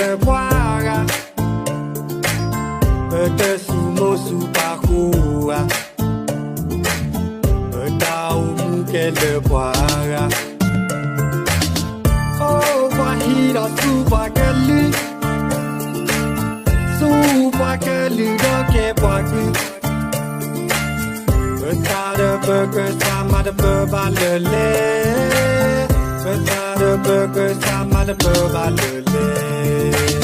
Le boira te sumo su parcours Daum que le boira Oh, wahira suba kali Suba kali do ke boaku Ta de burger sama de balele Ta de burger sama de balele